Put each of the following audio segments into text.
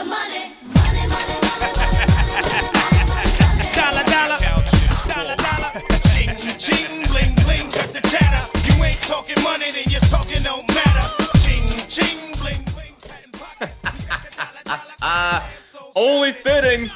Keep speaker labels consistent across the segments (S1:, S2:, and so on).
S1: the money. Money, money, money,
S2: Dollar, dollar, dollar, dollar. Ching, ching, bling, bling, cut the chatter. You ain't talking money, then your talking don't matter. Ching, ching, bling, bling,
S3: Only fitting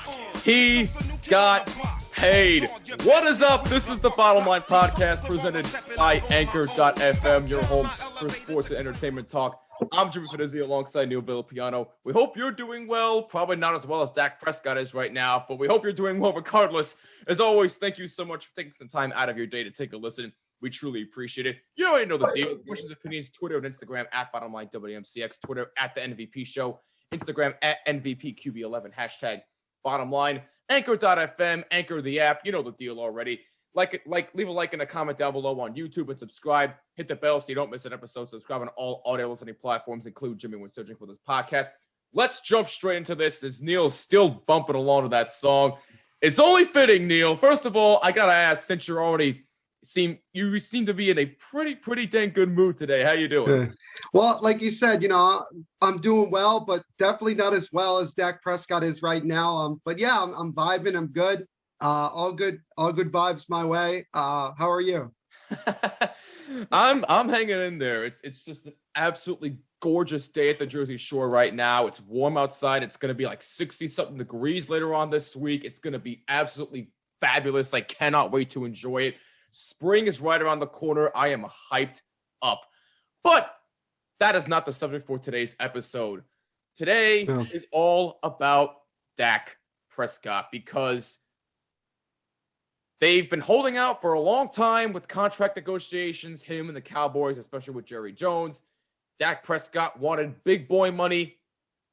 S3: he got paid. What is up? This is the Bottom Line Podcast presented by Anchor.fm, your home for sports and entertainment talk. I'm Jimmy Fedizzi alongside Neil Villapiano. We hope you're doing well. Probably not as well as Dak Prescott is right now, but we hope you're doing well regardless. As always, thank you so much for taking some time out of your day to take a listen. We truly appreciate it. You already know the deal. Questions, opinions, Twitter and Instagram at BottomLineWMCX, Twitter at The NVP Show, Instagram at NVPQB11, hashtag Bottom Line, Anchor.fm, Anchor the app. You know the deal already. Leave a like and a comment down below on YouTube and subscribe. Hit the bell so you don't miss an episode. Subscribe on all audio listening platforms, include Jimmy when searching for this podcast. Let's jump straight into this as Neil's still bumping along to that song. It's only fitting, Neil. First you all, I gotta ask, since you seem to be in a pretty dang good mood today. How you doing?
S4: Well, like you said, I'm doing well, but definitely not as well as Dak Prescott is right now. But yeah, I'm vibing. I'm good. All good vibes my way. How are you?
S3: I'm hanging in there. It's just an absolutely gorgeous day at the Jersey Shore right now. It's warm outside. It's going to be like 60-something degrees later on this week. It's going to be absolutely fabulous. I cannot wait to enjoy it. Spring is right around the corner. I am hyped up. But that is not the subject for today's episode. Today is all about Dak Prescott because they've been holding out for a long time with contract negotiations, him and the Cowboys, especially with Jerry Jones. Dak Prescott wanted big boy money.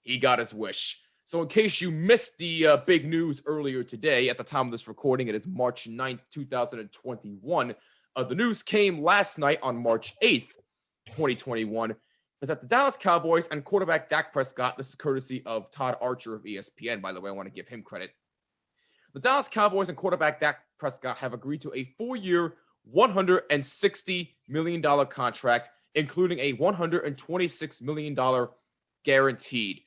S3: He got his wish. So in case you missed the big news earlier today, at the time of this recording, it is March 9th, 2021. The news came last night on March 8th, 2021, is that the Dallas Cowboys and quarterback Dak Prescott, this is courtesy of Todd Archer of ESPN, by the way, I want to give him credit. The Dallas Cowboys and quarterback Dak Prescott have agreed to a 4-year, $160 million contract, including a $126 million guarantee,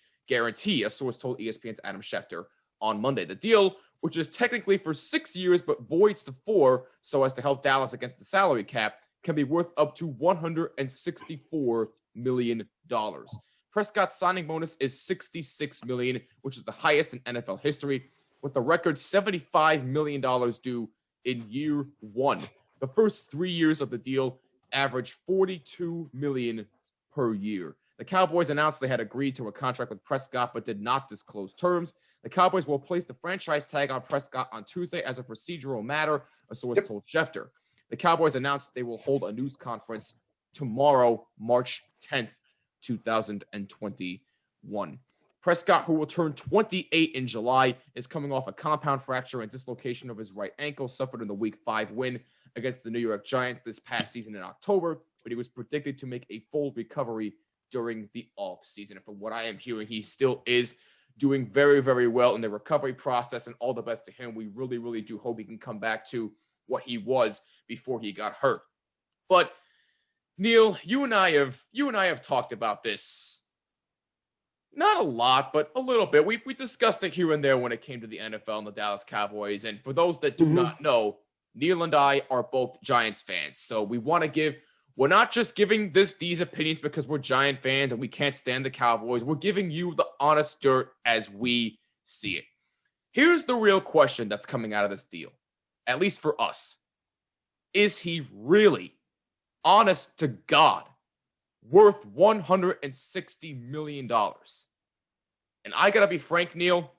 S3: a source told ESPN's Adam Schefter on Monday. The deal, which is technically for 6 years but voids to 4 so as to help Dallas against the salary cap, can be worth up to $164 million. Prescott's signing bonus is $66 million, which is the highest in NFL history, with the record $75 million due in year one. The first 3 years of the deal averaged $42 million per year. The Cowboys announced they had agreed to a contract with Prescott but did not disclose terms. The Cowboys will place the franchise tag on Prescott on Tuesday as a procedural matter, a source told Schefter. The Cowboys announced they will hold a news conference tomorrow, March 10th, 2021. Prescott, who will turn 28 in July, is coming off a compound fracture and dislocation of his right ankle suffered in the Week 5 win against the New York Giants this past season in October, but he was predicted to make a full recovery during the offseason. And from what I am hearing, he still is doing very, very well in the recovery process, and all the best to him. We really, really do hope he can come back to what he was before he got hurt. But Neil, you and I have talked about this. Not a lot, but a little bit. We discussed it here and there when it came to the NFL and the Dallas Cowboys. And for those that do not know, Neil and I are both Giants fans. So we're not just giving these opinions because we're Giant fans and we can't stand the Cowboys. We're giving you the honest dirt as we see it. Here's the real question that's coming out of this deal, at least for us. Is he really, honest to God, worth $160 million? And I gotta be frank, Neil,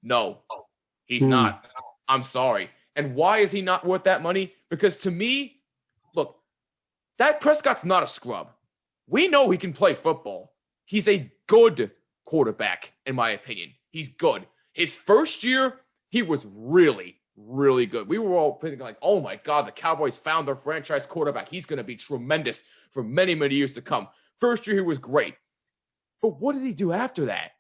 S3: no, he's not. I'm sorry. And why is he not worth that money? Because to me, look, Dak Prescott's not a scrub. We know he can play football. He's a good quarterback, in my opinion. He's good. His first year, he was really, really good. We were all thinking like, oh my God, the Cowboys found their franchise quarterback. He's going to be tremendous for many, many years to come. First year, he was great. But what did he do after that?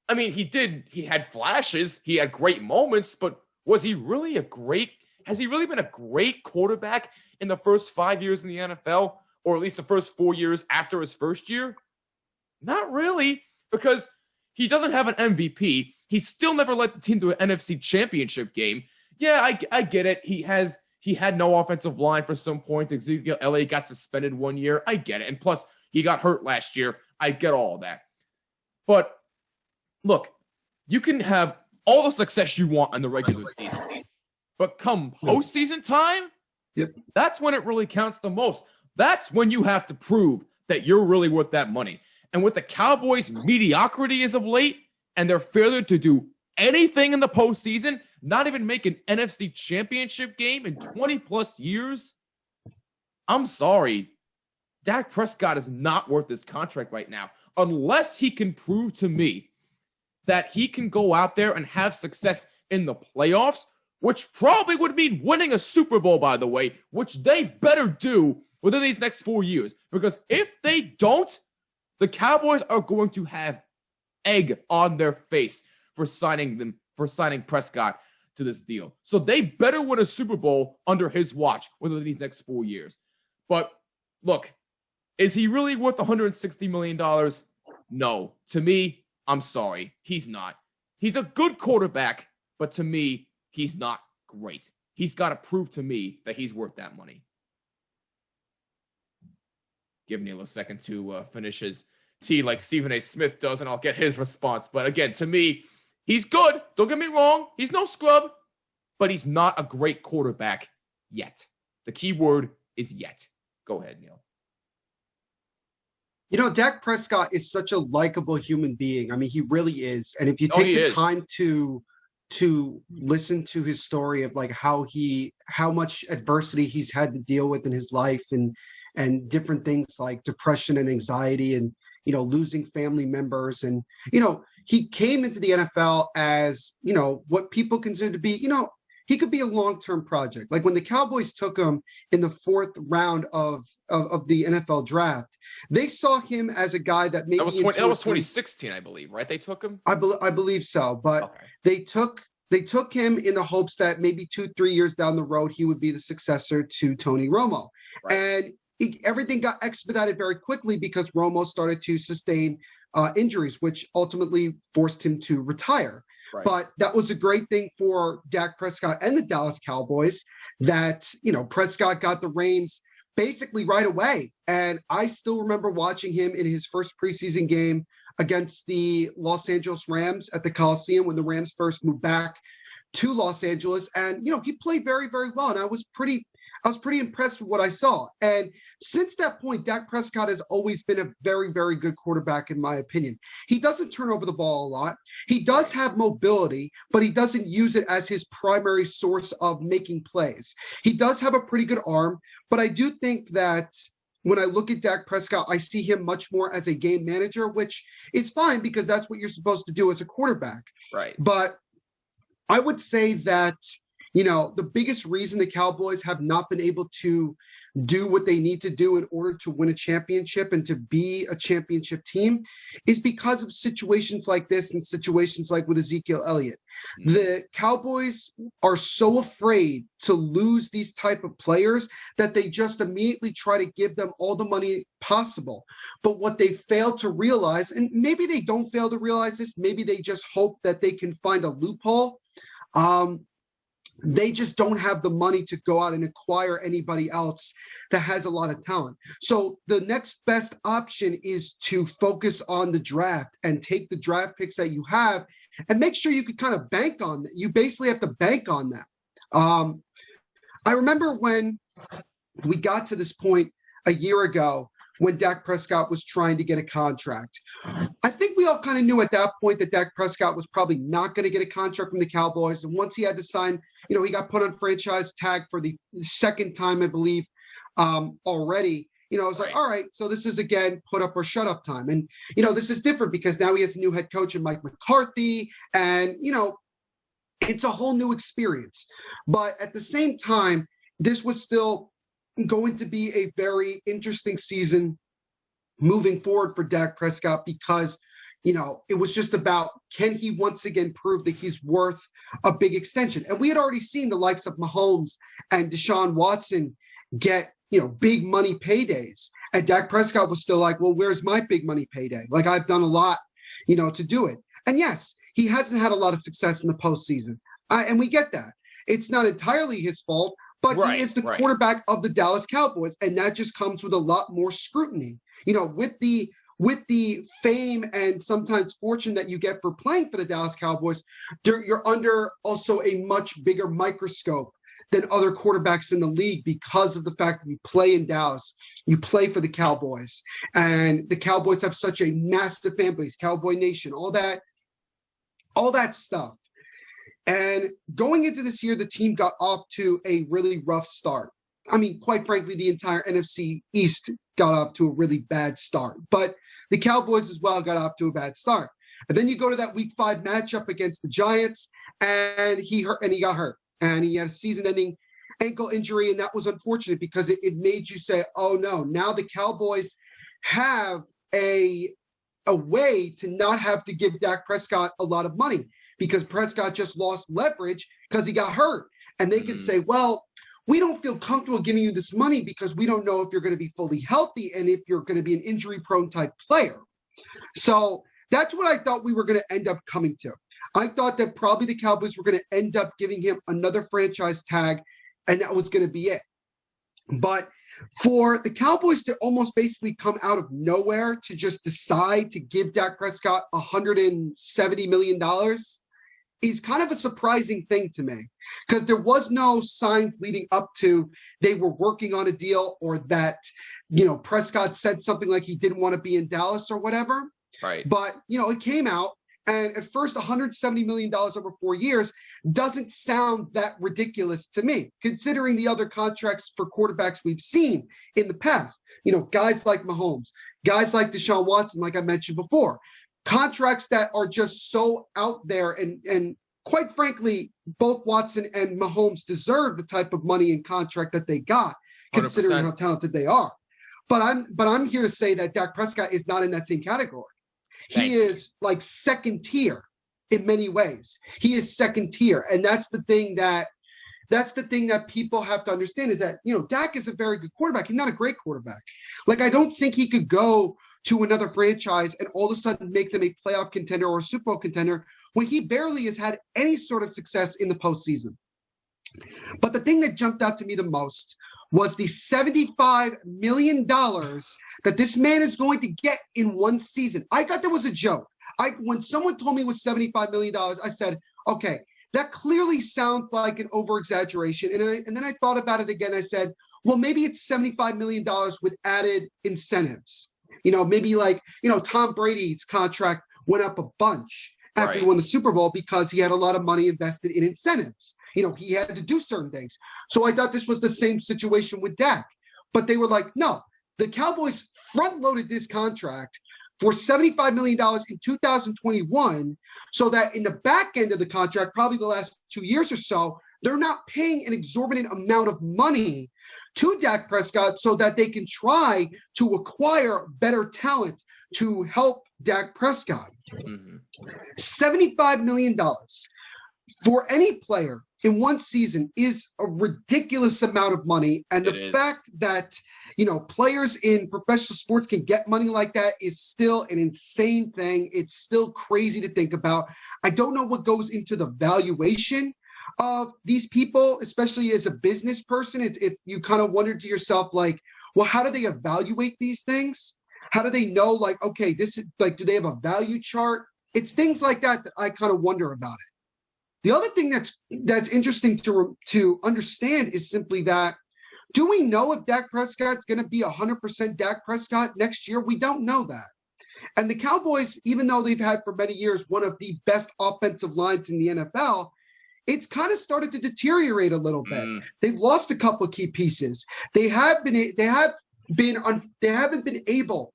S3: I mean, he had flashes. He had great moments, but has he really been a great quarterback in the first 5 years in the NFL, or at least the first 4 years after his first year? Not really, because He doesn't have an MVP. He still never led the team to an NFC championship game. Yeah, I get it. He had no offensive line for some points. Ezekiel Elliott got suspended 1 year. I get it. And plus, he got hurt last year. I get all of that. But look, you can have all the success you want in the regular season. But come postseason time, that's when it really counts the most. That's when you have to prove that you're really worth that money. And with the Cowboys' mediocrity as of late and their failure to do anything in the postseason, not even make an NFC championship game in 20 plus years, I'm sorry. Dak Prescott is not worth this contract right now unless he can prove to me that he can go out there and have success in the playoffs, which probably would mean winning a Super Bowl, by the way, which they better do within these next 4 years. Because if they don't, the Cowboys are going to have egg on their face for signing Prescott to this deal. So they better win a Super Bowl under his watch within these next 4 years. But look, is he really worth $160 million? No. To me, I'm sorry. He's not. He's a good quarterback, but to me, he's not great. He's got to prove to me that he's worth that money. Give Neil a second to finish his tea like Stephen A. Smith does, and I'll get his response. But again, to me, he's good. Don't get me wrong. He's no scrub, but he's not a great quarterback yet. The key word is yet. Go ahead, Neil.
S4: You know, Dak Prescott is such a likable human being. I mean, he really is. And if you take the time to listen to his story of like how much adversity he's had to deal with in his life and different things like depression and anxiety and, you know, losing family members. And, you know, he came into the NFL as, you know, what people consider to be, you know, he could be a long-term project. Like when the Cowboys took him in the 4th round of the NFL draft, they saw him as a guy that maybe
S3: that was 2016, I believe, right? They took him.
S4: I believe so, but okay. They took him in the hopes that maybe 2-3 years down the road he would be the successor to Tony Romo, right. And everything got expedited very quickly because Romo started to sustain injuries, which ultimately forced him to retire. Right. But that was a great thing for Dak Prescott and the Dallas Cowboys that, you know, Prescott got the reins basically right away. And I still remember watching him in his first preseason game against the Los Angeles Rams at the Coliseum when the Rams first moved back to Los Angeles. And, you know, he played very, very well. And I was pretty impressed with what I saw. And since that point, Dak Prescott has always been a very, very good quarterback, in my opinion. He doesn't turn over the ball a lot. He does have mobility, but he doesn't use it as his primary source of making plays. He does have a pretty good arm, but I do think that when I look at Dak Prescott, I see him much more as a game manager, which is fine because that's what you're supposed to do as a quarterback.
S3: Right.
S4: But I would say that, you know, the biggest reason the Cowboys have not been able to do what they need to do in order to win a championship and to be a championship team is because of situations like this and situations like with Ezekiel Elliott. Mm-hmm. The Cowboys are so afraid to lose these type of players that they just immediately try to give them all the money possible. But what they fail to realize, and maybe they don't fail to realize this, maybe they just hope that they can find a loophole. They just don't have the money to go out and acquire anybody else that has a lot of talent. So the next best option is to focus on the draft and take the draft picks that you have and make sure you could kind of bank on that. You basically have to bank on that. I remember when we got to this point a year ago when Dak Prescott was trying to get a contract. I think we all kind of knew at that point that Dak Prescott was probably not going to get a contract from the Cowboys. And once he had to sign, you know, he got put on franchise tag for the second time, I believe, already. You know, I was like, all right, so this is, again, put up or shut up time. And, you know, this is different because now he has a new head coach in Mike McCarthy. And, you know, it's a whole new experience. But at the same time, this was still going to be a very interesting season moving forward for Dak Prescott because, you know, it was just about, can he once again prove that he's worth a big extension? And we had already seen the likes of Mahomes and Deshaun Watson get, you know, big money paydays. And Dak Prescott was still like, well, where's my big money payday? Like, I've done a lot, you know, to do it. And yes, he hasn't had a lot of success in the postseason. And we get that. It's not entirely his fault, but he is the quarterback of the Dallas Cowboys. And that just comes with a lot more scrutiny. You know, with the fame and sometimes fortune that you get for playing for the Dallas Cowboys, you're under also a much bigger microscope than other quarterbacks in the league because of the fact that you play in Dallas, you play for the Cowboys, and the Cowboys have such a massive fan base, Cowboy Nation, all that stuff. And going into this year, the team got off to a really rough start. I mean, quite frankly, the entire NFC East got off to a really bad start, but the Cowboys as well got off to a bad start. And then you go to that Week 5 matchup against the Giants, and he got hurt. And he had a season-ending ankle injury, and that was unfortunate because it made you say, oh, no, now the Cowboys have a way to not have to give Dak Prescott a lot of money because Prescott just lost leverage because he got hurt. And they can say, well, we don't feel comfortable giving you this money because we don't know if you're going to be fully healthy and if you're going to be an injury-prone type player. So that's what I thought we were going to end up coming to. I thought that probably the Cowboys were going to end up giving him another franchise tag, and that was going to be it. But for the Cowboys to almost basically come out of nowhere to just decide to give Dak Prescott $170 million is kind of a surprising thing to me because there was no signs leading up to they were working on a deal or that, you know, Prescott said something like he didn't want to be in Dallas or whatever.
S3: Right.
S4: But, you know, it came out. And at first, $170 million over 4 years doesn't sound that ridiculous to me, considering the other contracts for quarterbacks we've seen in the past. You know, guys like Mahomes, guys like Deshaun Watson, like I mentioned before, contracts that are just so out there. And quite frankly, both Watson and Mahomes deserve the type of money and contract that they got, considering
S3: 100%.
S4: how talented they are. But I'm here to say that Dak Prescott is not in that same category. He is like second tier in many ways. He is second tier. And that's the thing that people have to understand is that, you know, Dak is a very good quarterback. He's not a great quarterback. Like, I don't think he could go to another franchise and all of a sudden make them a playoff contender or a Super Bowl contender when he barely has had any sort of success in the postseason. But the thing that jumped out to me the most was the $75 million that this man is going to get in one season. I thought that was a joke. When someone told me it was $75 million, I said, okay, that clearly sounds like an over-exaggeration. And then I thought about it again. I said, well, maybe it's $75 million with added incentives. You know, maybe like, you know, Tom Brady's contract went up a bunch after he won the Super Bowl because he had a lot of money invested in incentives. You know, he had to do certain things. So I thought this was the same situation with Dak. But they were like, no, the Cowboys front-loaded this contract for $75 million in 2021 so that in the back end of the contract, probably the last 2 years or so, they're not paying an exorbitant amount of money to Dak Prescott so that they can try to acquire better talent to help Dak Prescott. $75 million for any player in one season is a ridiculous amount of money. And the fact that, you know, players in professional sports can get money like that is still an insane thing. It's still crazy to think about. I don't know what goes into the valuation of these people, especially as a business person. It's you kind of wonder to yourself, like, well, how do they evaluate these things? How do they know, like, okay, this is like, do they have a value chart? It's things like that that I kind of wonder about it. The other thing that's interesting to understand is simply that, do we know if Dak Prescott's going to be 100% Dak Prescott next year? We don't know that. And the Cowboys, even though they've had for many years one of the best offensive lines in the NFL, it's kind of started to deteriorate a little bit. They've lost a couple of key pieces. They haven't been able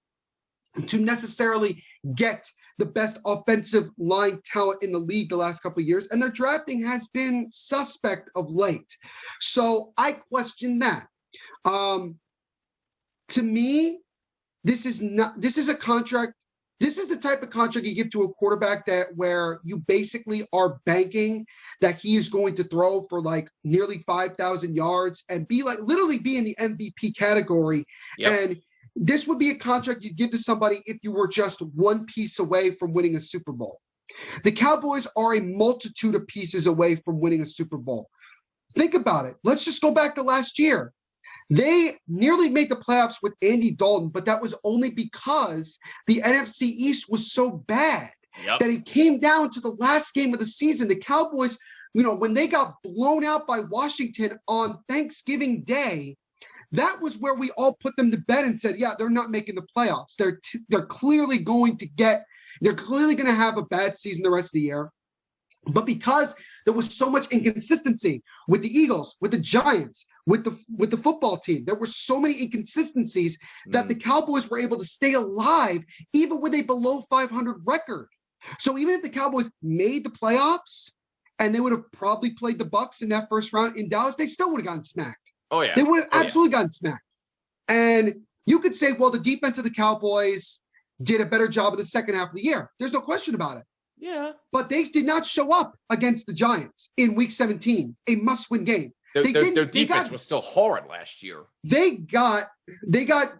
S4: to necessarily get the best offensive line talent in the league the last couple of years, and their drafting has been suspect of late. So I question that. To me, this is a contract. This is the type of contract you give to a quarterback where you basically are banking that he is going to throw for like nearly 5,000 yards and literally be in the MVP category. And this would be a contract you'd give to somebody if you were just one piece away from winning a Super Bowl. The Cowboys are a multitude of pieces away from winning a Super Bowl. Think about it. Let's just go back to last year. They nearly made the playoffs with Andy Dalton, but that was only because the NFC East was so bad that it came down to the last game of the season. The Cowboys, when they got blown out by Washington on Thanksgiving Day, that was where we all put them to bed and said, yeah, they're not making the playoffs. They're clearly going to have a bad season the rest of the year. But because there was so much inconsistency with the Eagles, with the Giants, with the football team, there were so many inconsistencies that the Cowboys were able to stay alive even with a below 500 record. So even if the Cowboys made the playoffs and they would have probably played the Bucs in that first round in Dallas, they still would have gotten smacked.
S3: Oh, yeah.
S4: They would have absolutely gotten smacked. And you could say, well, the defense of the Cowboys did a better job in the second half of the year. There's no question about it.
S3: Yeah.
S4: But they did not show up against the Giants in Week 17, a must-win game.
S3: Their defense was still horrid last year.
S4: They got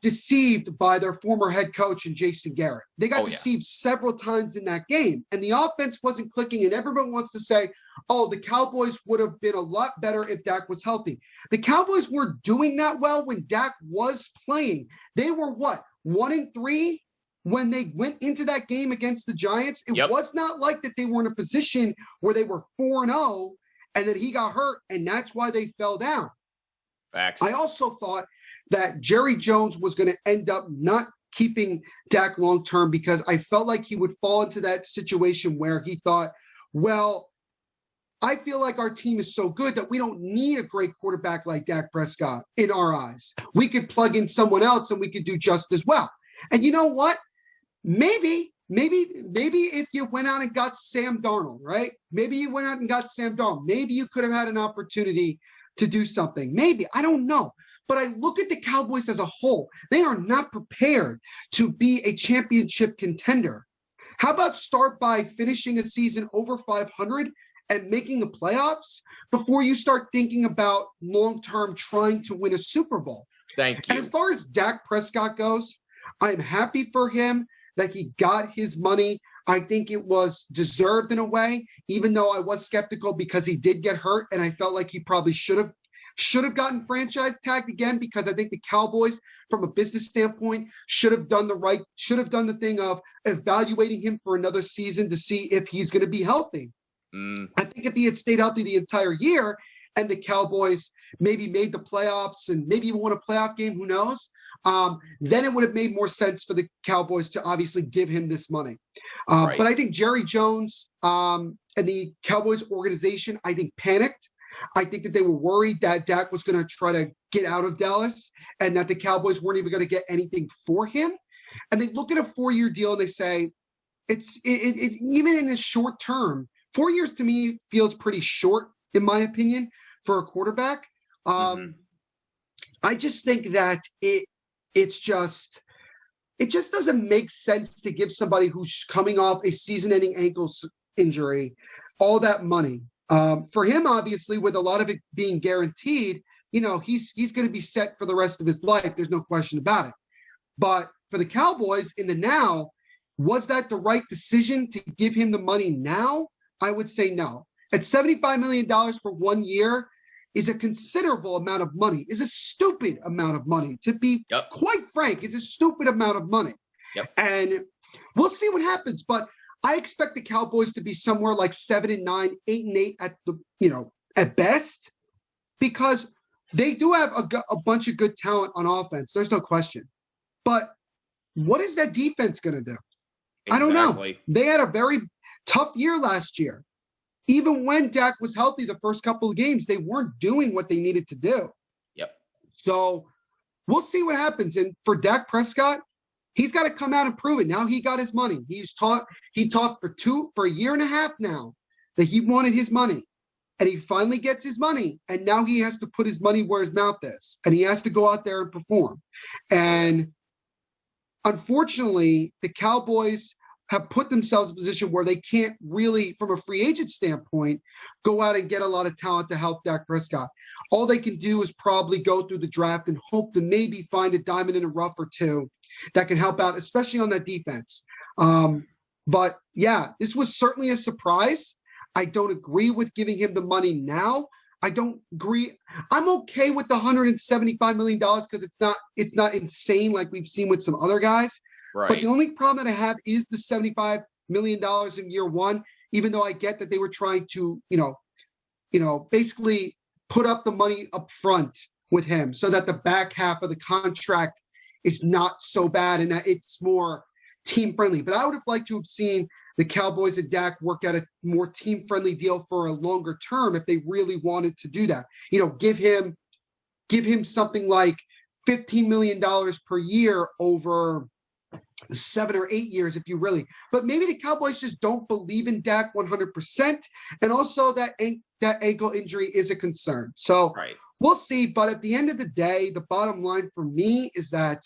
S4: deceived by their former head coach and Jason Garrett. They got deceived several times in that game, and the offense wasn't clicking. And everyone wants to say, "Oh, the Cowboys would have been a lot better if Dak was healthy." The Cowboys were doing that well when Dak was playing. They were 1-3 when they went into that game against the Giants. It was not like that they were in a position where they were 4-0. And then he got hurt, and that's why they fell down.
S3: Facts.
S4: I also thought that Jerry Jones was going to end up not keeping Dak long-term because I felt like he would fall into that situation where he thought, well, I feel like our team is so good that we don't need a great quarterback like Dak Prescott in our eyes. We could plug in someone else and we could do just as well. And you know what? Maybe if you went out and got Sam Darnold, right? Maybe you went out and got Sam Darnold. Maybe you could have had an opportunity to do something. Maybe. I don't know. But I look at the Cowboys as a whole. They are not prepared to be a championship contender. How about start by finishing a season over 500 and making the playoffs before you start thinking about long-term trying to win a Super Bowl?
S3: Thank you.
S4: And as far as Dak Prescott goes, I'm happy for him that he got his money. I think it was deserved in a way, even though I was skeptical because he did get hurt, and I felt like he probably should have gotten franchise tagged again because I think the Cowboys, from a business standpoint, should have done the thing of evaluating him for another season to see if he's going to be healthy. I think if he had stayed healthy the entire year and the Cowboys maybe made the playoffs and maybe even won a playoff game, who knows? Then it would have made more sense for the Cowboys to obviously give him this money.
S3: Right.
S4: But I think Jerry Jones and the Cowboys organization, I think, panicked. I think that they were worried that Dak was going to try to get out of Dallas and that the Cowboys weren't even going to get anything for him. And they look at a 4-year deal and they say, it's even in the short term, 4 years to me feels pretty short, in my opinion, for a quarterback. I just think that it just doesn't make sense to give somebody who's coming off a season-ending ankle injury all that money. For him, obviously, with a lot of it being guaranteed, he's going to be set for the rest of his life. There's no question about it. But for the Cowboys in the now, was that the right decision to give him the money now? I would say no. At $75 million for 1 year is a considerable amount of money, is a stupid amount of money. To be quite frank, is a stupid amount of money. And we'll see what happens. But I expect the Cowboys to be somewhere like 7-9, 8-8 at at best, because they do have a bunch of good talent on offense. There's no question. But what is that defense going to do? Exactly. I don't know. They had a very tough year last year. Even when Dak was healthy the first couple of games, they weren't doing what they needed to do. So we'll see what happens. And for Dak Prescott, he's got to come out and prove it. Now he got his money. He talked for a year and a half now that he wanted his money. And he finally gets his money. And now he has to put his money where his mouth is. And he has to go out there and perform. And unfortunately, the Cowboys have put themselves in a position where they can't really, from a free agent standpoint, go out and get a lot of talent to help Dak Prescott. All they can do is probably go through the draft and hope to maybe find a diamond in the rough or two that can help out, especially on that defense. But, yeah, this was certainly a surprise. I don't agree with giving him the money now. I don't agree. I'm okay with the $175 million because it's not insane like we've seen with some other guys.
S3: Right.
S4: But the only problem that I have is the $75 million in year one, even though I get that they were trying to, basically put up the money up front with him so that the back half of the contract is not so bad and that it's more team friendly. But I would have liked to have seen the Cowboys and Dak work out a more team friendly deal for a longer term if they really wanted to do that. Give him something like $15 million per year over 7 or 8 years if you really. But maybe the Cowboys just don't believe in Dak 100%, and also that ankle injury is a concern. So
S3: Right.
S4: We'll see. But at the end of the day, the bottom line for me is that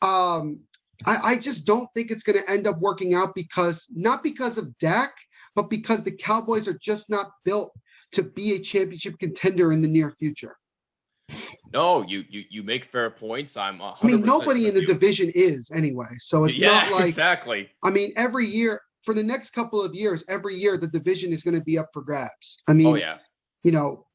S4: I just don't think it's going to end up working out not because of Dak, but because the Cowboys are just not built to be a championship contender in the near future.
S3: No, you make fair points. I'm 100%
S4: I mean, nobody in the
S3: you.
S4: division is anyway. So it's not like,
S3: exactly.
S4: I mean, every year for the next couple of years, every year the division is going to be up for grabs. I mean,
S3: Oh yeah.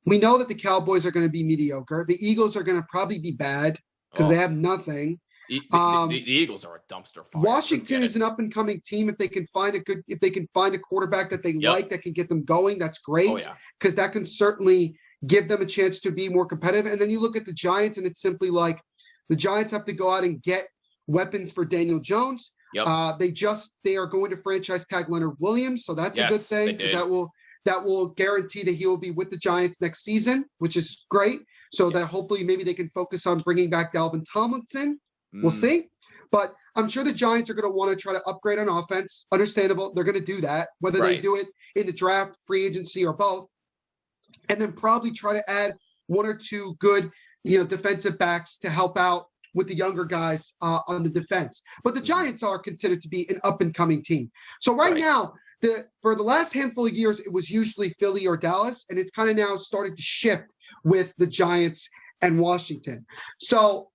S4: We know that the Cowboys are going to be mediocre. The Eagles are going to probably be bad because they have nothing.
S3: The Eagles are a dumpster fire.
S4: Washington is an up and coming team. If they can find a quarterback that they like, that can get them going, that's great.
S3: Oh yeah.
S4: Because that can certainly give them a chance to be more competitive. And then you look at the Giants, and it's simply like the Giants have to go out and get weapons for Daniel Jones.
S3: Yep.
S4: They are going to franchise tag Leonard Williams, so that's a good thing because that will guarantee that he will be with the Giants next season, which is great. So that hopefully maybe they can focus on bringing back Dalvin Tomlinson. We'll see. But I'm sure the Giants are going to want to try to upgrade on offense. Understandable. They're going to do that, whether they do it in the draft, free agency, or both. And then probably try to add one or two good, defensive backs to help out with the younger guys on the defense. But the Giants are considered to be an up-and-coming team. So right now, for the last handful of years, it was usually Philly or Dallas, and it's kind of now starting to shift with the Giants and Washington. So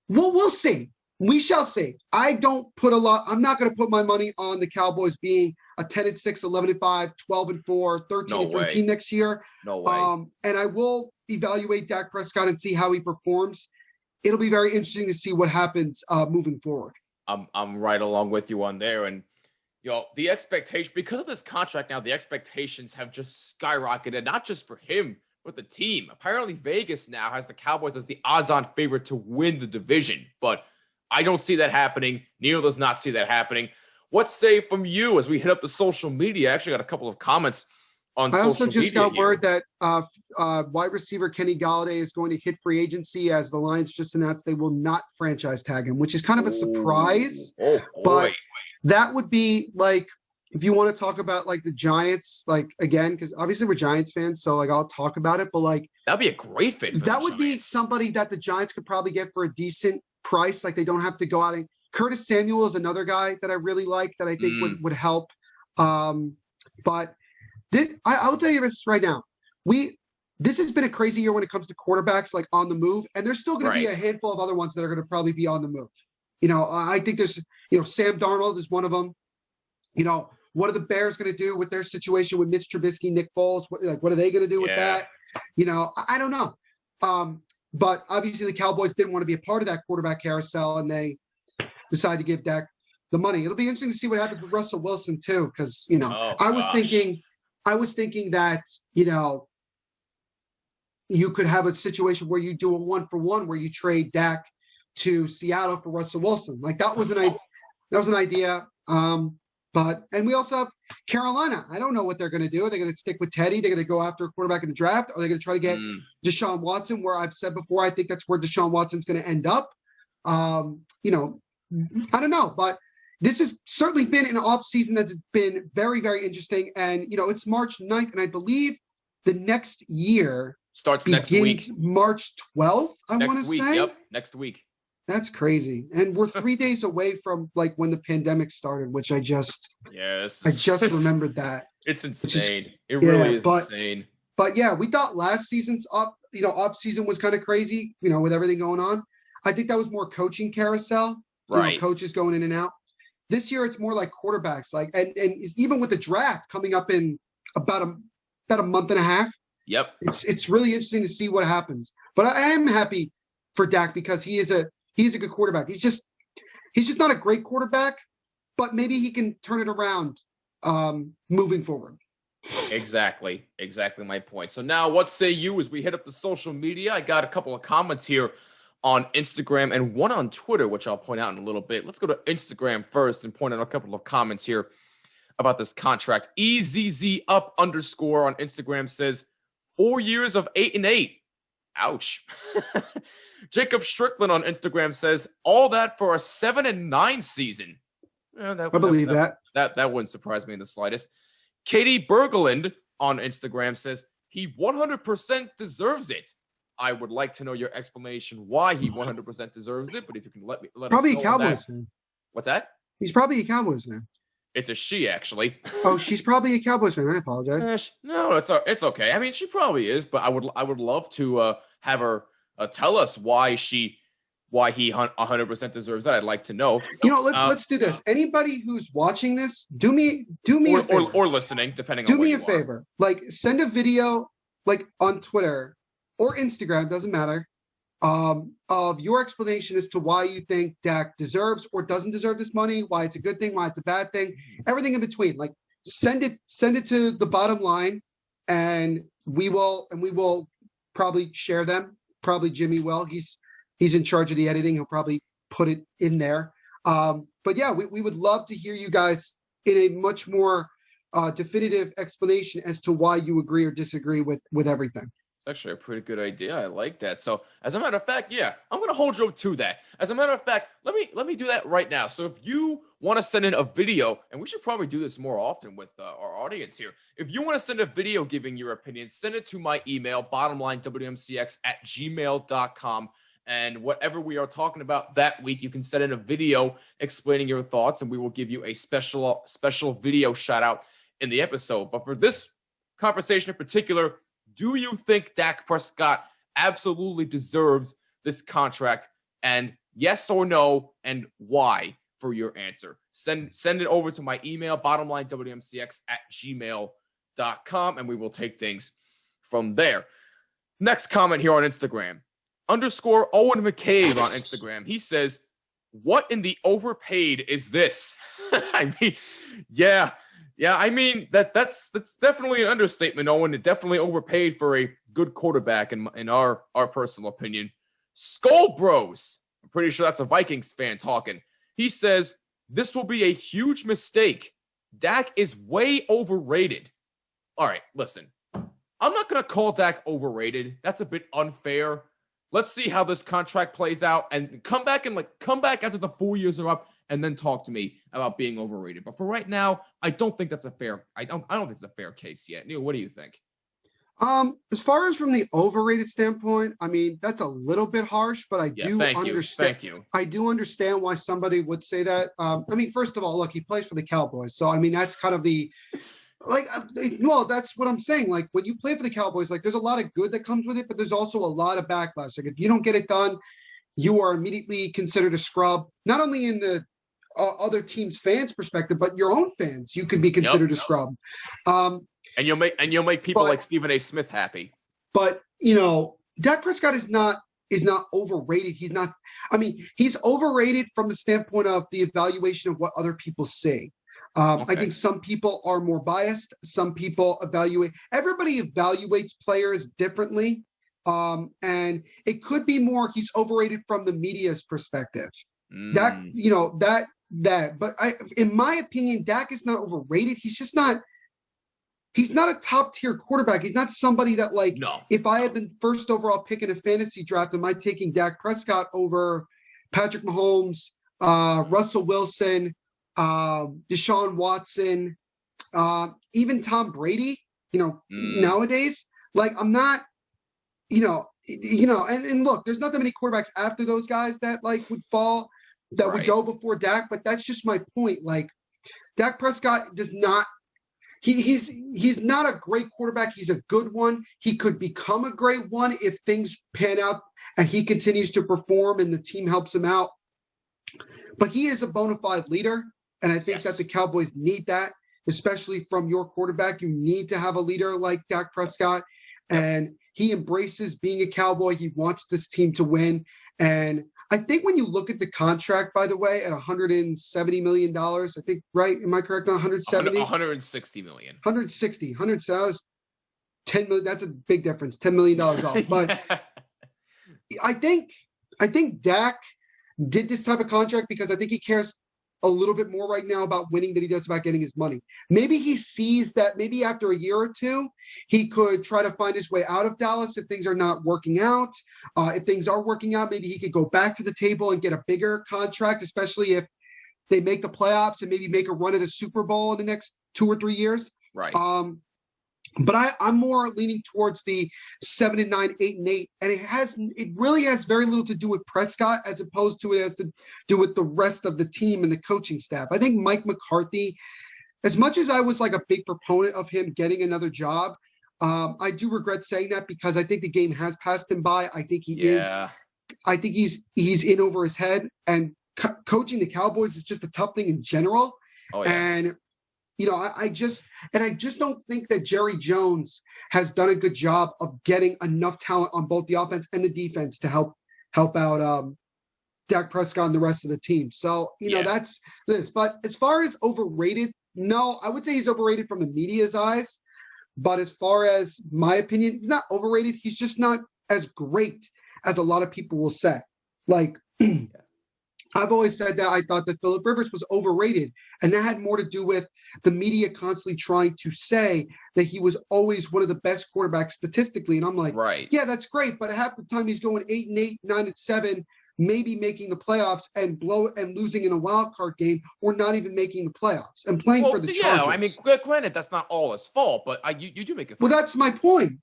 S4: we'll see. We shall see. I'm not going to put my money on the Cowboys being a 10-6, 11-5, 12-4, 13-3 team next year.
S3: No way.
S4: And I will evaluate Dak Prescott and see how he performs. It'll be very interesting to see what happens moving forward.
S3: I'm right along with you on there. And the expectation, because of this contract now, the expectations have just skyrocketed, not just for him, but the team. Apparently Vegas now has the Cowboys as the odds-on favorite to win the division, but I don't see that happening. Neil does not see that happening. What say from you as we hit up the social media? I actually got a couple of comments on social media. I also just got word
S4: that wide receiver Kenny Golladay is going to hit free agency, as the Lions just announced they will not franchise tag him, which is kind of a surprise. But that would be like, if you want to talk about like the Giants, like again, because obviously we're Giants fans, so like I'll talk about it, but like
S3: that'd be a great fit.
S4: That would be somebody that the Giants could probably get for a decent price. Like they don't have to go out and Curtis Samuel is another guy that I really like that I think would help. But I will tell you this right now. This has been a crazy year when it comes to quarterbacks like on the move, and there's still going to be a handful of other ones that are going to probably be on the move. I think there's Sam Darnold is one of them. What are the Bears going to do with their situation with Mitch Trubisky, Nick Foles? What are they going to do with that? I don't know. But obviously the Cowboys didn't want to be a part of that quarterback carousel, and they decided to give Dak the money. It'll be interesting to see what happens with Russell Wilson too, because I was thinking that you could have a situation where you do a 1-for-1 where you trade Dak to Seattle for Russell Wilson. Like that was an idea. And we also have Carolina. I don't know what they're going to do. Are they going to stick with Teddy? They're going to go after a quarterback in the draft? Are they going to try to get Deshaun Watson, where I've said before, I think that's where Deshaun Watson's going to end up. I don't know. But this has certainly been an offseason that's been very, very interesting. And, it's March 9th, and I believe the next year
S3: starts next week.
S4: March 12th, I want to say.
S3: Yep, next week.
S4: That's crazy. And we're 3 days away from like when the pandemic started, which I just remembered that.
S3: It's insane. It really is insane.
S4: But yeah, we thought last season's off season was kind of crazy, with everything going on. I think that was more coaching carousel, coaches going in and out. this year it's more like quarterbacks, like, and even with the draft coming up in about a month and a half,
S3: Yep.
S4: it's really interesting to see what happens. But I am happy for Dak because he is a good quarterback. He's just not a great quarterback, but maybe he can turn it around moving forward.
S3: Exactly my point. So now what say you as we hit up the social media? I got a couple of comments here on Instagram and one on Twitter, which I'll point out in a little bit. Let's go to Instagram first and point out a couple of comments here about this contract. EZZ up _ on Instagram says 4 years of 8-8. Ouch. Jacob Strickland on Instagram says all that for a 7-9 season. I
S4: believe that.
S3: That wouldn't surprise me in the slightest. Katie Bergeland on Instagram says he 100% deserves it. I would like to know your explanation why he 100% deserves it, but if you can let
S4: probably
S3: us know
S4: a Cowboys fan.
S3: What's that?
S4: He's probably a Cowboys fan.
S3: It's a she, actually.
S4: Oh, she's probably a Cowboys fan. I apologize.
S3: No, it's okay. I mean, she probably is, but I would love to have her tell us why he 100% deserves that. I'd like to know.
S4: Let's do this. Anybody who's watching this, do me a favor.
S3: Or listening, depending on
S4: do
S3: where
S4: me a
S3: you
S4: favor. Like, send a video, like on Twitter or Instagram, doesn't matter, of your explanation as to why you think Dak deserves or doesn't deserve this money, why it's a good thing, why it's a bad thing, everything in between. Like, send it to the bottom line, and we will probably share them. Probably Jimmy will. He's in charge of the editing. He'll probably put it in there. But yeah, we would love to hear you guys in a much more definitive explanation as to why you agree or disagree with everything.
S3: Actually a pretty good idea. I like that. So as a matter of fact, yeah, I'm going to hold you up to that. As a matter of fact, let me do that right now. So if you want to send in a video, and we should probably do this more often with our audience here. If you want to send a video giving your opinion, send it to my email, bottomlinewmcx@gmail.com. And whatever we are talking about that week, you can send in a video explaining your thoughts, and we will give you a special video shout out in the episode. But for this conversation in particular, do you think Dak Prescott absolutely deserves this contract? And yes or no, and why for your answer? Send it over to my email, bottomlinewmcx@gmail.com, and we will take things from there. Next comment here on Instagram. _ Owen McCabe on Instagram. He says, what in the overpaid is this? I mean, yeah. I mean, that's definitely an understatement, Owen. It definitely overpaid for a good quarterback in our personal opinion. Skull Bros, I'm pretty sure that's a Vikings fan talking. He says, this will be a huge mistake. Dak is way overrated. All right, listen. I'm not going to call Dak overrated. That's a bit unfair. Let's see how this contract plays out and come back after the 4 years are up and then talk to me about being overrated. But for right now, I don't think that's a fair. I don't think it's a fair case yet. Neil, what do you think?
S4: As far as from the overrated standpoint, I mean, that's a little bit harsh, but I do understand.
S3: Thank you.
S4: I do understand why somebody would say that. I mean, first of all, look, he plays for the Cowboys, so I mean, that's kind of the that's what I'm saying. Like, when you play for the Cowboys, like, there's a lot of good that comes with it, but there's also a lot of backlash. Like, if you don't get it done, you are immediately considered a scrub, not only in the other teams' fans' perspective, but your own fans, you could be considered a scrub. And
S3: you'll make people like Stephen A. Smith happy.
S4: But Dak Prescott is not overrated. He's not. I mean, he's overrated from the standpoint of the evaluation of what other people say. I think some people are more biased. Some people everybody evaluates players differently. And it could be more he's overrated from the media's perspective. But in my opinion, Dak is not overrated. He's just not. He's not a top tier quarterback. He's not somebody that, like, if I had the first overall pick in a fantasy draft, am I taking Dak Prescott over Patrick Mahomes, Russell Wilson, Deshaun Watson, even Tom Brady, nowadays? Like, I'm not, and look, there's not that many quarterbacks after those guys that, like, would fall, that would go before Dak, but that's just my point. Like, Dak Prescott does not, he's not a great quarterback. He's a good one. He could become a great one if things pan out and he continues to perform and the team helps him out. But he is a bona fide leader. And I think that
S3: Yes.
S4: the Cowboys need that, especially from your quarterback. You need to have a leader like Dak Prescott. And he embraces being a Cowboy. He wants this team to win. And I think when you look at the contract, by the way, at $170 million, I think, right? Am I correct on 170?
S3: 160 million.
S4: 160, 100, so that was 10 million. That's a big difference, $10 million off. But I think Dak did this type of contract because I think he cares a little bit more right now about winning than he does about getting his money. Maybe he sees that maybe after a year or two, he could try to find his way out of Dallas if things are not working out. If things are working out, maybe he could go back to the table and get a bigger contract, especially if they make the playoffs and maybe make a run at a Super Bowl in the next 2 or 3 years.
S3: Right.
S4: But I'm more leaning towards the 7-9, 8-8, and it really has very little to do with Prescott as opposed to it has to do with the rest of the team and the coaching staff. I think Mike McCarthy, as much as I was like a big proponent of him getting another job, I do regret saying that because I think the game has passed him by. I think he is. I think he's in over his head, and coaching the Cowboys is just a tough thing in general.
S3: Oh yeah.
S4: And I just don't think that Jerry Jones has done a good job of getting enough talent on both the offense and the defense to help out Dak Prescott and the rest of the team. So, that's this. But as far as overrated, no, I would say he's overrated from the media's eyes. But as far as my opinion, he's not overrated. He's just not as great as a lot of people will say. Like, I've always said that I thought that Phillip Rivers was overrated, and that had more to do with the media constantly trying to say that he was always one of the best quarterbacks statistically. And I'm like,
S3: right.
S4: Yeah, that's great, but half the time he's going 8-8, 9-7, maybe making the playoffs and losing in a wild card game, or not even making the playoffs and playing for the Chargers.
S3: Yeah, I mean, granted, that's not all his fault, but you do make it.
S4: Well, that's my point.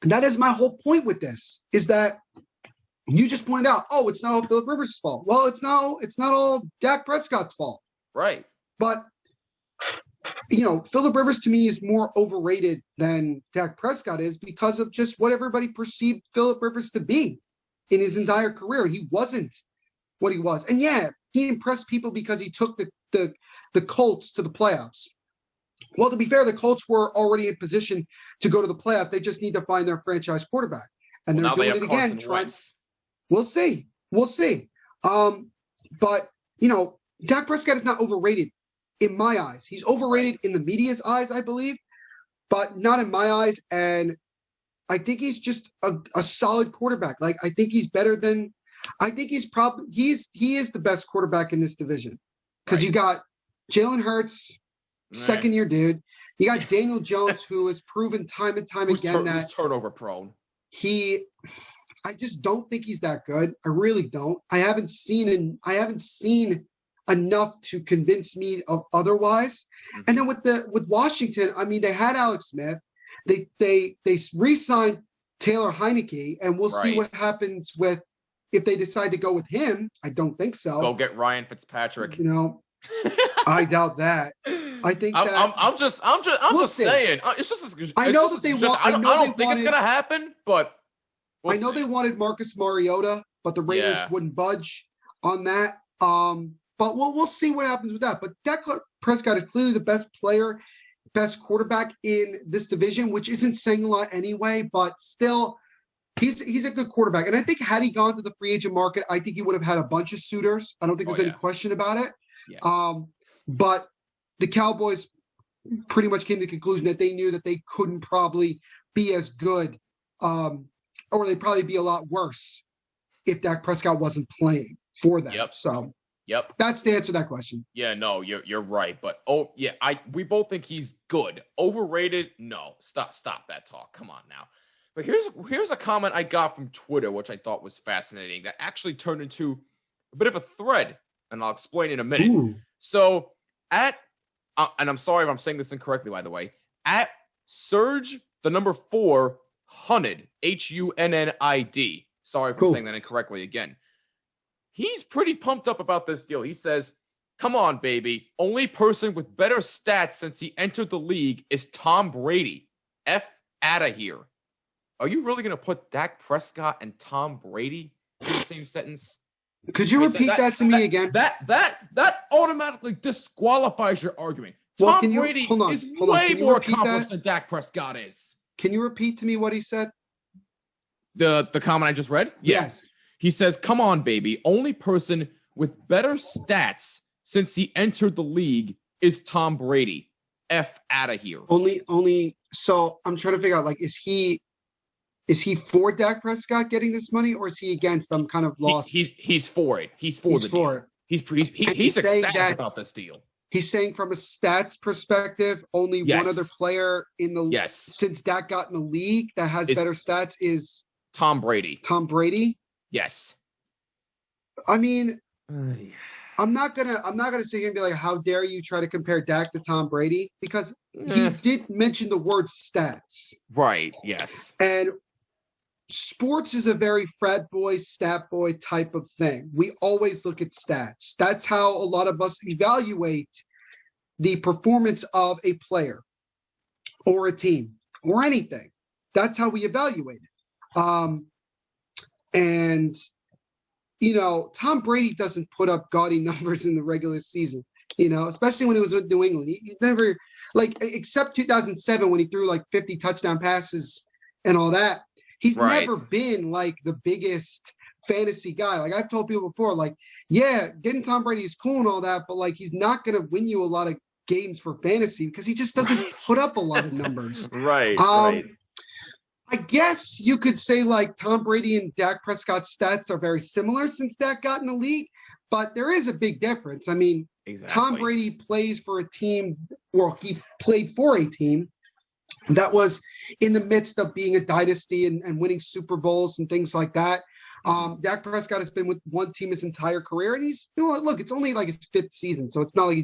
S4: And that is my whole point with this, is that you just pointed out, it's not all Phillip Rivers' fault. Well, it's not all Dak Prescott's fault.
S3: Right.
S4: But, Phillip Rivers to me is more overrated than Dak Prescott is because of just what everybody perceived Phillip Rivers to be in his entire career. He wasn't what he was. And yeah, he impressed people because he took the Colts to the playoffs. Well, to be fair, the Colts were already in position to go to the playoffs. They just need to find their franchise quarterback. And they're doing it again. We'll see. But, Dak Prescott is not overrated in my eyes. He's overrated in the media's eyes, I believe, but not in my eyes. And I think he's just a solid quarterback. Like, I think he's better than – I think he's probably – he is the best quarterback in this division because you got Jalen Hurts, second-year dude. You got Daniel Jones, who has proven time and time again that –
S3: he's turnover prone.
S4: I just don't think he's that good. I really don't. I haven't seen enough to convince me of otherwise. Mm-hmm. And then with Washington, I mean, they had Alex Smith. They re-signed Taylor Heineke, and we'll see what happens if they decide to go with him. I don't think so.
S3: Go get Ryan Fitzpatrick.
S4: I doubt that. I think
S3: I'm just saying. It's just.
S4: I know that they want.
S3: I don't think it's gonna happen, but.
S4: I know they wanted Marcus Mariota, but the Raiders wouldn't budge on that. But we'll see what happens with that. But Dak Prescott is clearly the best player, best quarterback in this division, which isn't saying a lot anyway, but still, he's a good quarterback. And I think had he gone to the free agent market, I think he would have had a bunch of suitors. I don't think there's any question about it.
S3: Yeah.
S4: But the Cowboys pretty much came to the conclusion that they knew that they couldn't probably be as good, or they'd probably be a lot worse if Dak Prescott wasn't playing for them.
S3: Yep.
S4: So
S3: that's
S4: the answer to that question.
S3: Yeah, no, you're right. But we both think he's good. Overrated? No. Stop that talk. Come on now. But here's a comment I got from Twitter, which I thought was fascinating, that actually turned into a bit of a thread, and I'll explain in a minute.
S4: Ooh.
S3: So and I'm sorry if I'm saying this incorrectly, by the way, at Surge, the number 4, Hunnid, Hunnid. Sorry for saying that incorrectly again. He's pretty pumped up about this deal. He says, come on, baby. Only person with better stats since he entered the league is Tom Brady. F outta here. Are you really going to put Dak Prescott and Tom Brady in the same sentence?
S4: Could you repeat that to me again?
S3: That automatically disqualifies your argument.
S4: Well,
S3: Tom Brady is way
S4: Can you
S3: more
S4: repeat
S3: accomplished
S4: that?
S3: than Dak Prescott is.
S4: Can you repeat to me what he said?
S3: The comment I just read? Yeah.
S4: Yes.
S3: He says, "Come on, baby. Only person with better stats since he entered the league is Tom Brady. F out of here."
S4: Only. So I'm trying to figure out, like, is he for Dak Prescott getting this money, or is he against? I'm kind of lost.
S3: He's for it. He's for the deal.
S4: it.
S3: He's
S4: saying
S3: ecstatic
S4: that-
S3: about this deal.
S4: He's saying from a stats perspective, only
S3: Yes.
S4: one other player in the
S3: Yes.
S4: since Dak got in the league that has
S3: Is-
S4: better stats is
S3: Tom Brady.
S4: Tom Brady.
S3: Yes.
S4: I mean, I'm not gonna sit here and be like, how dare you try to compare Dak to Tom Brady, because he did mention the word stats.
S3: Right. Yes.
S4: And sports is a very frat boy, stat boy type of thing. We always look at stats. That's how a lot of us evaluate the performance of a player or a team or anything. That's how we evaluate it. And you know, Tom Brady doesn't put up gaudy numbers in the regular season, you know, especially when he was with New England. He never, like, except 2007 when he threw like 50 touchdown passes and all that. He's
S3: Right.
S4: never been like the biggest fantasy guy. Like I've told people before, like, yeah, getting Tom Brady is cool and all that, but like he's not going to win you a lot of games for fantasy because he just doesn't
S3: Right.
S4: put up a lot of numbers.
S3: Right.
S4: I guess you could say like Tom Brady and Dak Prescott's stats are very similar since Dak got in the league, but there is a big difference. I mean,
S3: Exactly.
S4: Tom Brady plays for a team, or he played for a team that was in the midst of being a dynasty and winning Super Bowls and things like that. Dak Prescott has been with one team his entire career, and he's, you know, look, it's only like his 5th season, so it's not like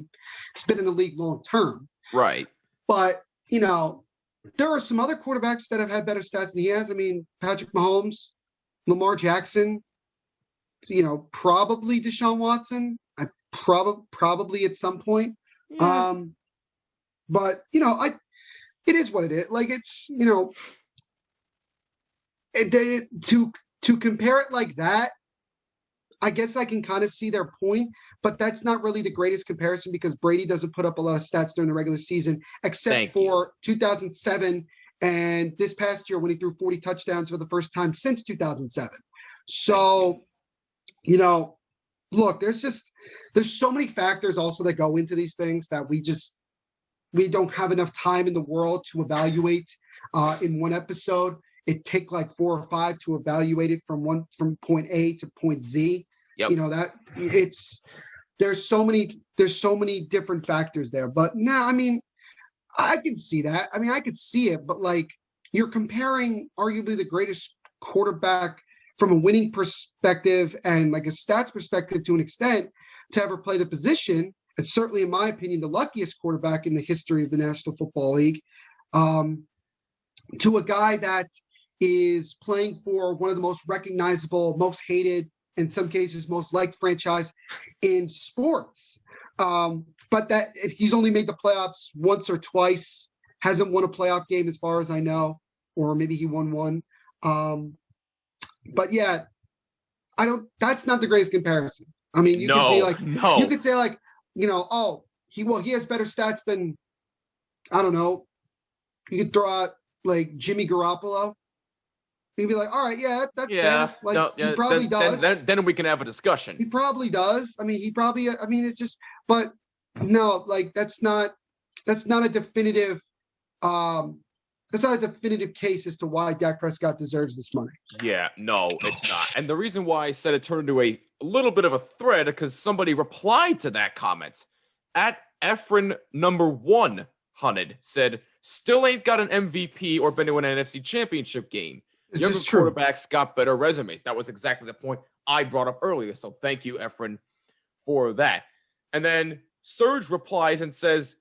S4: he's been in the league long term.
S3: Right.
S4: But, you know, there are some other quarterbacks that have had better stats than he has. I mean, Patrick Mahomes, Lamar Jackson, you know, probably Deshaun Watson. Probably at some point.
S3: Yeah.
S4: But you know, it is what it is. Like it's, you know, to compare it like that, I guess I can kind of see their point, but that's not really the greatest comparison because Brady doesn't put up a lot of stats during the regular season, except
S3: Thank
S4: for 2007 and this past year when he threw 40 touchdowns for the first time since 2007. So, you know, look, there's so many factors also that go into these things that we don't have enough time in the world to evaluate in one episode. It take like 4 or 5 to evaluate it from point A to point Z.
S3: Yep.
S4: You know, that there's so many different factors there. But no, I mean, I can see that. I mean, I could see it, but like you're comparing arguably the greatest quarterback from a winning perspective and like a stats perspective to an extent to ever play the position. It's certainly, in my opinion, the luckiest quarterback in the history of the National Football League, to a guy that is playing for one of the most recognizable, most hated, in some cases, most liked franchise in sports. But that he's only made the playoffs once or twice, hasn't won a playoff game as far as I know, or maybe he won one. But yeah, that's not the greatest comparison. I mean, you could be like, you could say like, you know, oh, he has better stats than, I don't know. You could throw out like Jimmy Garoppolo. You'd be like, all right, yeah, that's fair. Like he probably does.
S3: Then we can have a discussion.
S4: He probably does. I mean, it's just, but no, like that's not a definitive, that's not a definitive case as to why Dak Prescott deserves this money.
S3: Yeah, no, it's not. And the reason why I said it turned into a little bit of a thread because somebody replied to that comment. At Efren number 1 hunted said, still ain't got an MVP or been to an NFC championship game.
S4: This
S3: Younger
S4: is true.
S3: quarterbacks got better resumes. That was exactly the point I brought up earlier. So thank you, Efren, for that. And then Serge replies and says,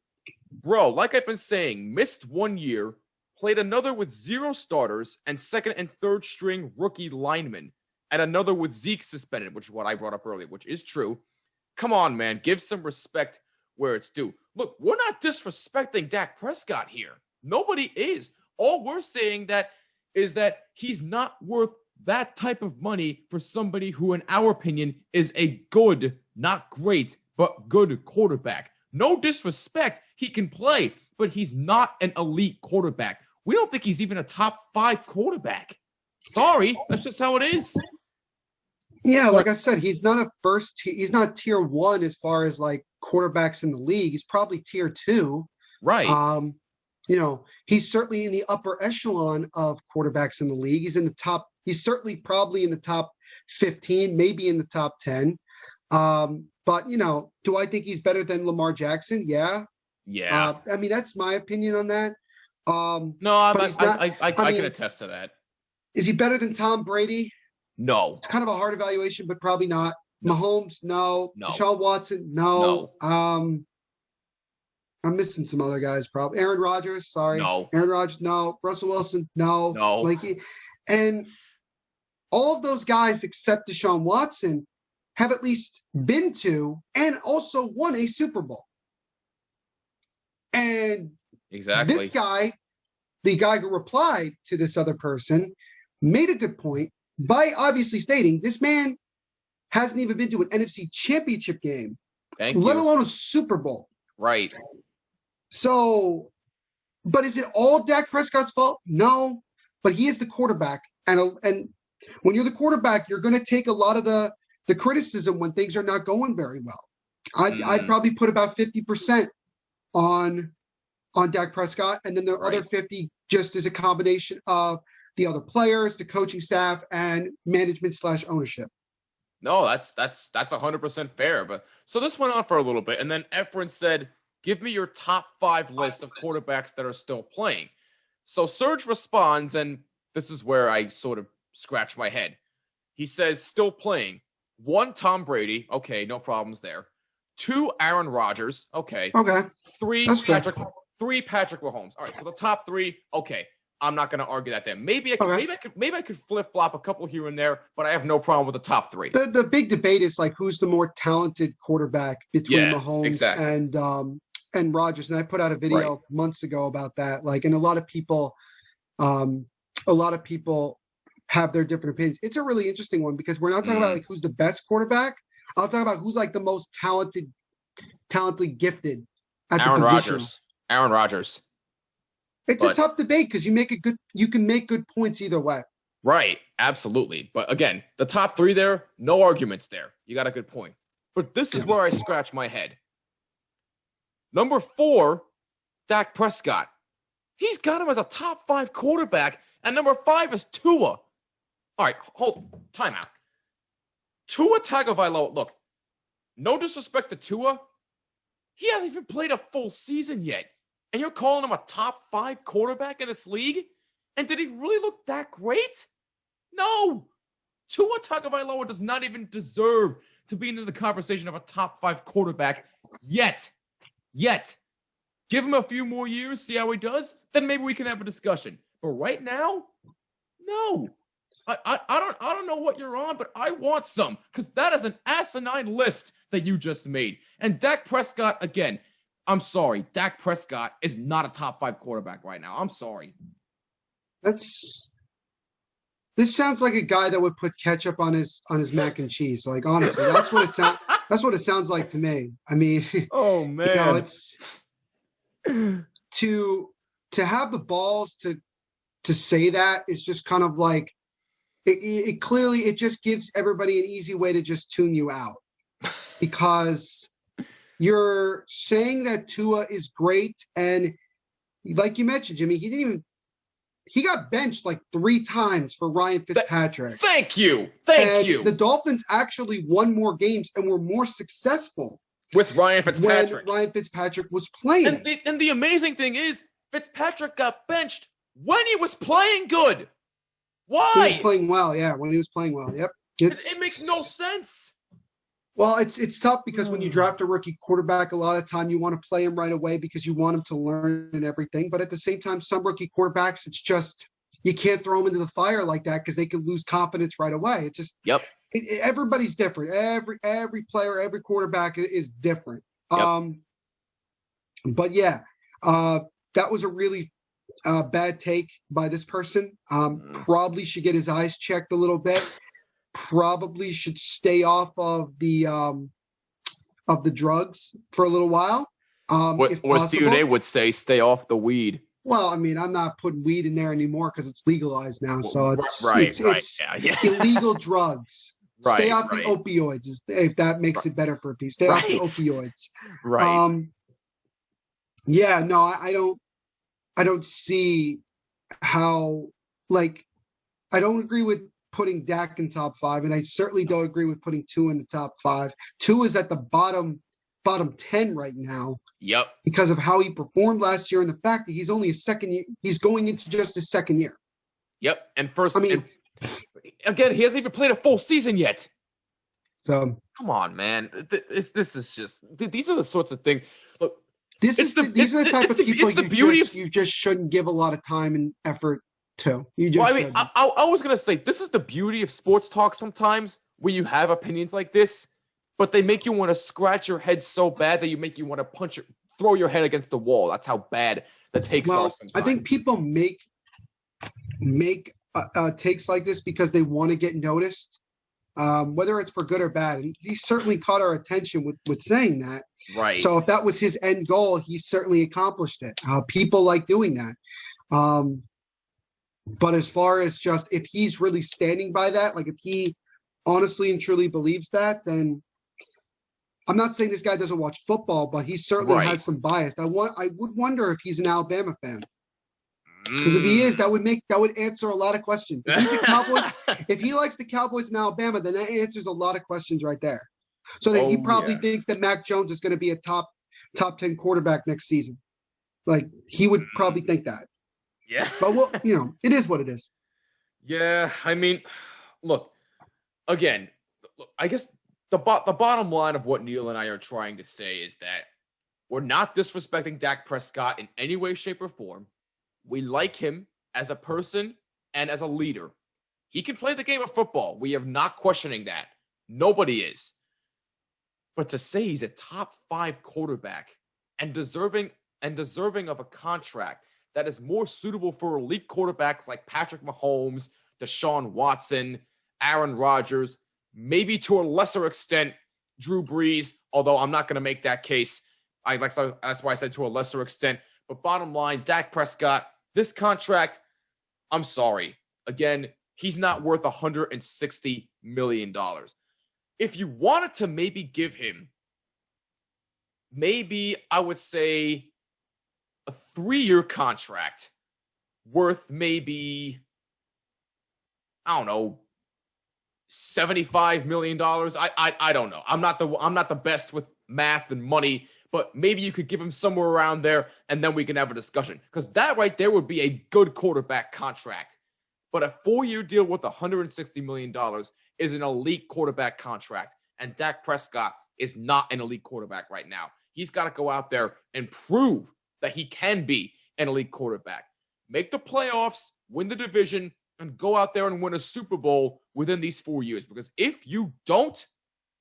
S3: bro, like I've been saying, missed 1 year, played another with 0 starters and 2nd and 3rd string rookie linemen, and another with Zeke suspended, which is what I brought up earlier, which is true. Come on, man. Give some respect where it's due. Look, we're not disrespecting Dak Prescott here. Nobody is. All we're saying is that he's not worth that type of money for somebody who, in our opinion, is a good, not great, but good quarterback. No disrespect, he can play, but he's not an elite quarterback. We don't think he's even a top 5 quarterback. Sorry, that's just how it is.
S4: Yeah, like I said, he's not he's not tier 1 as far as like quarterbacks in the league. He's probably tier 2.
S3: Right.
S4: He's certainly in the upper echelon of quarterbacks in the league. He's certainly probably in the top 15, maybe in the top 10. But do I think he's better than Lamar Jackson? Yeah.
S3: Yeah.
S4: That's my opinion on that.
S3: No, I can attest to that.
S4: Is he better than Tom Brady?
S3: No.
S4: It's kind of a hard evaluation, but probably not.
S3: No.
S4: Mahomes, no.
S3: No.
S4: Deshaun Watson, no. I'm missing some other guys, probably. Aaron Rodgers, sorry.
S3: No.
S4: Aaron Rodgers, no. Russell Wilson, no.
S3: No.
S4: And all of those guys except Deshaun Watson have at least been to and also won a Super Bowl. And
S3: exactly.
S4: This guy, the guy who replied to this other person, made a good point by obviously stating this man hasn't even been to an NFC championship game, let alone a Super Bowl.
S3: Right.
S4: So, but is it all Dak Prescott's fault? No, but he is the quarterback. And when you're the quarterback, you're going to take a lot of the criticism when things are not going very well. I'd probably put about 50% on Dak Prescott, and then the other 50 just as a combination of the other players, the coaching staff, and management/ownership.
S3: No, that's 100% fair. But so this went on for a little bit, and then Efren said, "Give me your top 5 list of quarterbacks that are still playing." So Serge responds, and this is where I sort of scratch my head. He says, "Still playing. 1, Tom Brady. Okay, no problems there. 2, Aaron Rodgers. Okay. 3, Patrick Mahomes. All right, so the top 3. Okay, I'm not going to argue that. Then maybe I could flip flop a couple here and there, but I have no problem with the top 3.
S4: The big debate is like who's the more talented quarterback between Mahomes and Rodgers. And I put out a video months ago about that. And a lot of people have their different opinions. It's a really interesting one because we're not talking about who's the best quarterback. I'll talk about who's the most talently gifted at the position.
S3: Aaron Rodgers.
S4: It's a tough debate because you can make good points either way.
S3: Right, absolutely. But again, the top 3 there, no arguments there. You got a good point. But this is where I scratch my head. Number 4, Dak Prescott. He's got him as a top 5 quarterback, and number 5 is Tua. All right, time out. Tua Tagovailoa, look, no disrespect to Tua, he hasn't even played a full season yet. And you're calling him a top 5 quarterback in this league? And did he really look that great? No. Tua Tagovailoa does not even deserve to be in the conversation of a top 5 quarterback yet. Give him a few more years, see how he does, then maybe we can have a discussion. But right now, no. I don't know what you're on, but I want some because that is an asinine list that you just made. And Dak Prescott, again, I'm sorry. Dak Prescott is not a top 5 quarterback right now. I'm sorry.
S4: This sounds like a guy that would put ketchup on his mac and cheese. Honestly, that's what it sounds like to me. I mean,
S3: oh man,
S4: it's to have the balls to say that is just kind of like it clearly it just gives everybody an easy way to just tune you out because you're saying that Tua is great, and like you mentioned, Jimmy, he got benched 3 times for Ryan Fitzpatrick.
S3: Thank you.
S4: The Dolphins actually won more games and were more successful
S3: with Ryan Fitzpatrick
S4: when Ryan Fitzpatrick was playing.
S3: And the amazing thing is, Fitzpatrick got benched when he was playing good. Why?
S4: He was playing well, yeah. When he was playing well, yep.
S3: It makes no sense.
S4: Well, it's tough because when you draft a rookie quarterback, a lot of time you want to play him right away because you want him to learn and everything. But at the same time, some rookie quarterbacks, it's just you can't throw them into the fire like that because they can lose confidence right away. It's just everybody's different. Every player, every quarterback is different. But yeah, that was a really bad take by this person. Probably should get his eyes checked a little bit. Probably should stay off of the drugs for a little while. If
S3: Or
S4: possible.
S3: Stephen A would say, stay off the weed.
S4: Well, I mean, I'm not putting weed in there anymore because it's legalized now. So it's
S3: Right. Yeah.
S4: illegal drugs. Stay
S3: Right,
S4: off
S3: right.
S4: the opioids, if that makes it better for people. Stay off the
S3: Right.
S4: opioids.
S3: Right.
S4: Yeah, no, I don't see how, like, I don't agree with putting Dak in top 5, and I certainly don't agree with putting Tua in the top 5. Tua is at the bottom 10 right now
S3: Yep.
S4: because of how he performed last year and the fact that he's only his second year. He's going into just his second year.
S3: Yep. And first,
S4: I mean-
S3: again, he hasn't even played a full season yet.
S4: So
S3: Come on, man. This is just, these are the sorts of things. Look,
S4: these are the type of people you just shouldn't give a lot of time and effort to. You just
S3: well, I mean,
S4: shouldn't.
S3: I was going to say, this is the beauty of sports talk sometimes, where you have opinions like this, but they make you want to scratch your head so bad that you make you want to throw your head against the wall. That's how bad the takes are sometimes.
S4: I think people make takes like this because they want to get noticed, whether it's for good or bad. And he certainly caught our attention with saying that.
S3: Right.
S4: So if that was his end goal, he certainly accomplished it. People like doing that. But as far as just if he's really standing by that, like if he honestly and truly believes that, then I'm not saying this guy doesn't watch football, but he certainly has some bias. I would wonder if he's an Alabama fan. Because if he is, that would answer a lot of questions. If he's a Cowboys, if he likes the Cowboys in Alabama, then that answers a lot of questions right there. So that he probably thinks that Mac Jones is going to be a top 10 quarterback next season. Like he would probably think that.
S3: Yeah.
S4: But well, it is what it is.
S3: Yeah, I mean, look, again, I guess the bottom line of what Neil and I are trying to say is that we're not disrespecting Dak Prescott in any way, shape, or form. We like him as a person and as a leader. He can play the game of football. We are not questioning that. Nobody is. But to say he's a top 5 quarterback and deserving of a contract that is more suitable for elite quarterbacks like Patrick Mahomes, Deshaun Watson, Aaron Rodgers, maybe to a lesser extent, Drew Brees, although I'm not going to make that case. That's why I said to a lesser extent. But bottom line, Dak Prescott, this contract, I'm sorry. Again, he's not worth $160 million. If you wanted to maybe give him, I would say a 3-year contract worth maybe, I don't know, $75 million. I don't know. I'm not the best with math and money, but maybe you could give him somewhere around there and then we can have a discussion. Because that right there would be a good quarterback contract. But a 4-year deal worth $160 million is an elite quarterback contract. And Dak Prescott is not an elite quarterback right now. He's got to go out there and prove that he can be an elite quarterback. Make the playoffs, win the division, and go out there and win a Super Bowl within these 4 years. Because if you don't,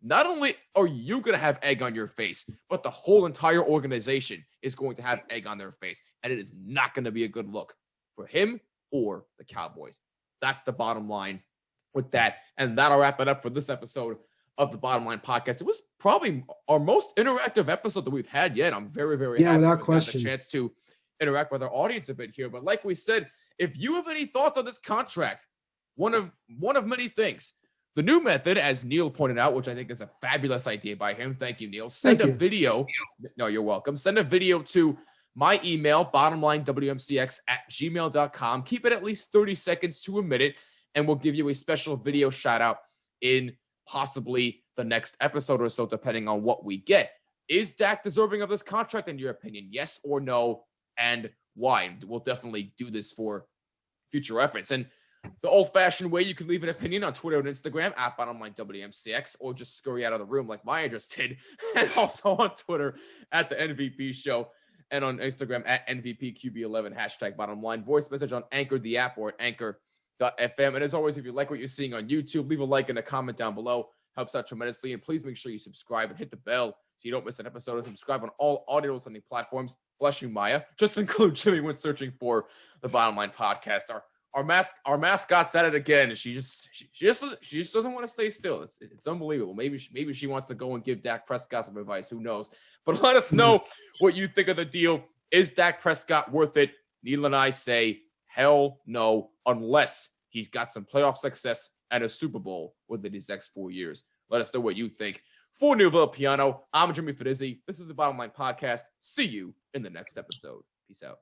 S3: not only are you going to have egg on your face, but the whole entire organization is going to have egg on their face. And it is not going to be a good look for him or the Cowboys. That's the bottom line with that. And that'll wrap it up for this episode of the Bottom Line Podcast. It was probably our most interactive episode that we've had yet. I'm very, very happy
S4: without
S3: with
S4: question.
S3: the chance to interact with our audience a bit here. But like we said, if you have any thoughts on this contract, one of many things, the new method, as Neil pointed out, which I think is a fabulous idea by him. Thank you, Neil. Send a video. No, you're welcome. Send a video to my email, bottomlinewmcx@gmail.com. Keep it at least 30 seconds to a minute, and we'll give you a special video shout out in possibly the next episode or so, depending on what we get. Is Dak deserving of this contract, in your opinion? Yes or no, and why? And we'll definitely do this for future reference. And the old-fashioned way, you can leave an opinion on Twitter and Instagram at BottomLineWMCX, or just scurry out of the room like Maya just did, and also on Twitter at the NVP Show, and on Instagram at NVPQB11, #BottomLine. Voice message on Anchor, the app, or at Anchor.fm. And as always, if you like what you're seeing on YouTube, leave a like and a comment down below. Helps out tremendously. And please make sure you subscribe and hit the bell so you don't miss an episode. And subscribe on all audio listening platforms. bless you, Maya. Just include Jimmy when searching for the Bottom Line podcast. Our mascot's at it again. She just doesn't want to stay still. It's unbelievable. Maybe she wants to go and give Dak Prescott some advice. Who knows? But let us know what you think of the deal. Is Dak Prescott worth it? Neil and I say hell no, unless he's got some playoff success and a Super Bowl within these next 4 years. Let us know what you think. For Neil Villapiano, I'm Jimmy Fedizzi. This is the Bottom Line Podcast. See you in the next episode. Peace out.